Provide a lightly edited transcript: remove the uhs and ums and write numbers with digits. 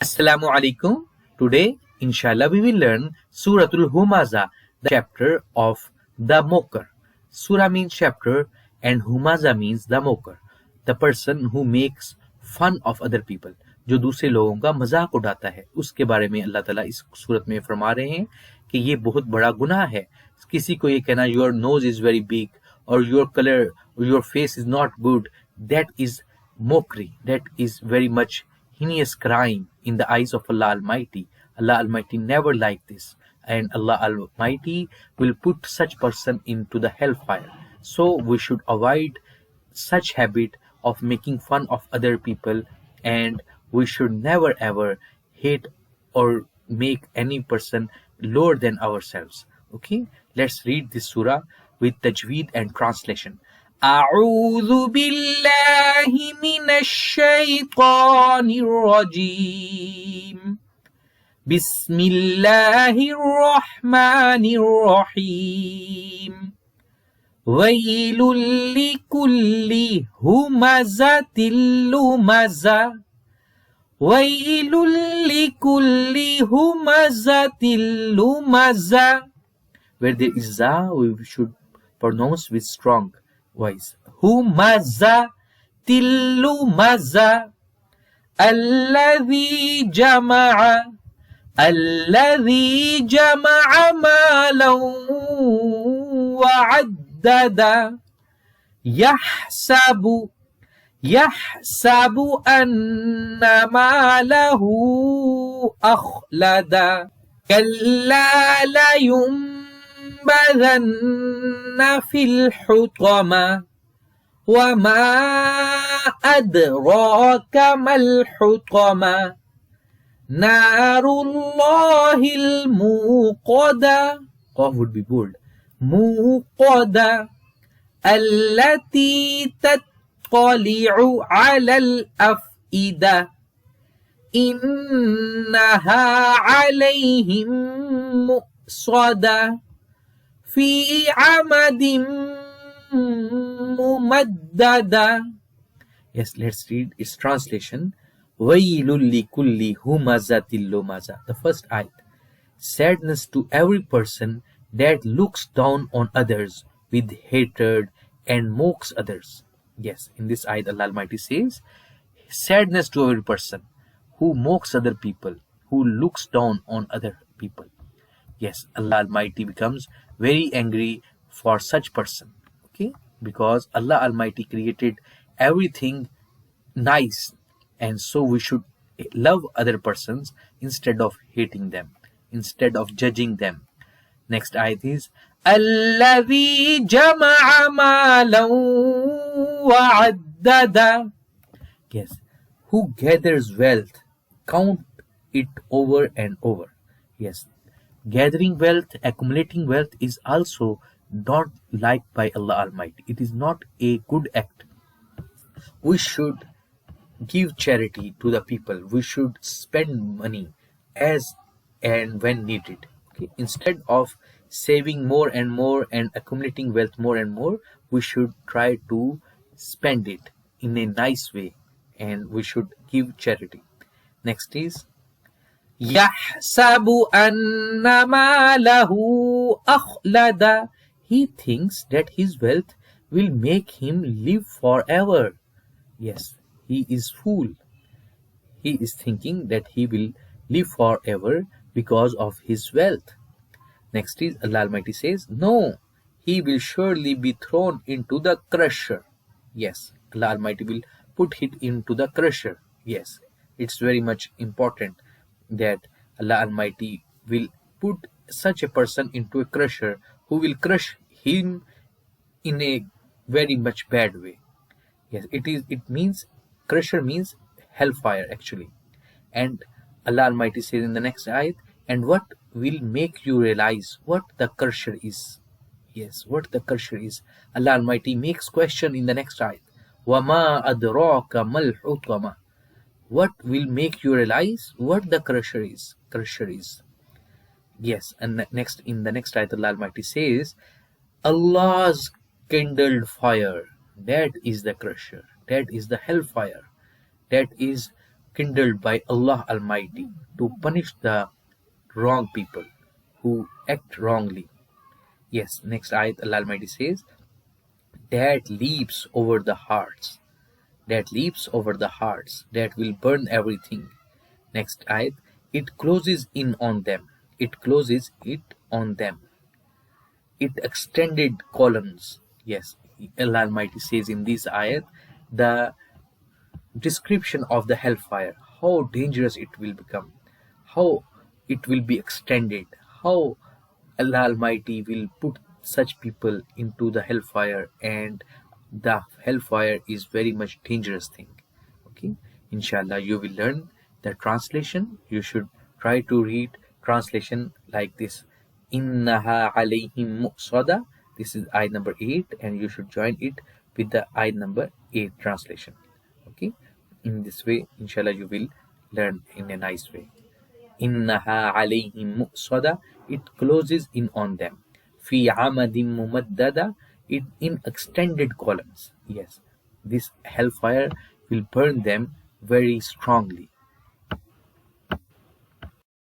Assalamu alaikum. Today, inshallah, we will learn Surah Al-Humaza, the chapter of the mocker. Surah means chapter and Humaza means the mocker, the person who makes fun of other people. जो दूसरे लोगों का मजाक उड़ाता है, उसके बारे में अल्लाह ताला इस सूरत में फरमा रहे हैं कि ये बहुत बड़ा गुनाह है. किसी को ये कहना your nose is very big और your colour your face is not good, that is mockery, that is very much heinous crime in the eyes of Allah Almighty. Allah Almighty never liked this, and Allah Almighty will put such person into the hellfire. So we should avoid such habit of making fun of other people, and we should never ever hate or make any person lower than ourselves. Okay, let's read this surah with tajweed and translation. أعوذ بالله من الشيطان الرجيم بسم الله الرحمن الرحيم ويل لكل همزة لمزة ويل لكل همزة لمزة. Where there is za, we should pronounce with strong voice. Humaza tilumaza الذي جمع مالا وعددا يحسب أن ماله أخلدا كلا لينبذن في الحطمة وما أدراك ما الحطمة نار الله الموقدة. Qaf would be bold. موقدة التي تطلع على الأفئدة إنها عليهم مؤصدة في عمد ممددة. Yes, let's read its translation. وَيْلٌ لِكُلِّ هُمَزَةٍ لُمَزَةٍ. The first ayat. Sadness to every person that looks down on others with hatred and mocks others. Yes, in this ayat Allah Almighty says, sadness to every person who mocks other people, who looks down on other people. Yes, Allah Almighty becomes very angry for such person. Okay, because Allah Almighty created everything nice, and so we should love other persons instead of hating them, instead of judging them. Next ayat is الذي جمع مالا وعددا. Yes, who gathers wealth, count it over and over. Yes, gathering wealth, accumulating wealth is also not liked by Allah Almighty. It is not a good act. We should give charity to the people. We should spend money as and when needed. Okay? Instead of saving more and more and accumulating wealth more and more, we should try to spend it in a nice way, and we should give charity. Next is يحسب أن ماله أخلد. He thinks that his wealth will make him live forever. Yes, he is fool. He is thinking that he will live forever because of his wealth. Next is Allah Almighty says, no, he will surely be thrown into the crusher. Yes, Allah Almighty will put it into the crusher. Yes, it's very much important that Allah Almighty will put such a person into a crusher who will crush him in a very much bad way. Yes, it means crusher means hellfire actually. And Allah Almighty says in the next ayat, and what will make you realize what the crusher is? Yes, what the crusher is. Allah Almighty makes question in the next ayat. وَمَا أَدْرَاكَ مَا الْحُطَمَةُ. What will make you realize what the crusher is? Crusher is. Yes, and next in the next ayat Allah Almighty says, Allah's kindled fire, that is the crusher, that is the hellfire, that is kindled by Allah Almighty to punish the wrong people who act wrongly. Yes, next ayat Allah Almighty says, that leaps over the hearts, that leaps over the hearts, that will burn everything. Next ayat, it closes in on them, it closes it on them. It extended columns. Yes, Allah Almighty says in this ayat the description of the hellfire, how dangerous it will become, how it will be extended, how Allah Almighty will put such people into the hellfire, and the hellfire is very much dangerous thing. Okay, inshallah you will learn the translation. You should try to read translation like this. Innaha alayhim muqsada. This is ayat number 8, and you should join it with the ayat number 8 translation. Okay, in this way inshallah you will learn in a nice way. Innaha alayhim muqsada, it closes in on them. Fi amadim mumaddada, it in extended columns. Yes, this hellfire will burn them very strongly.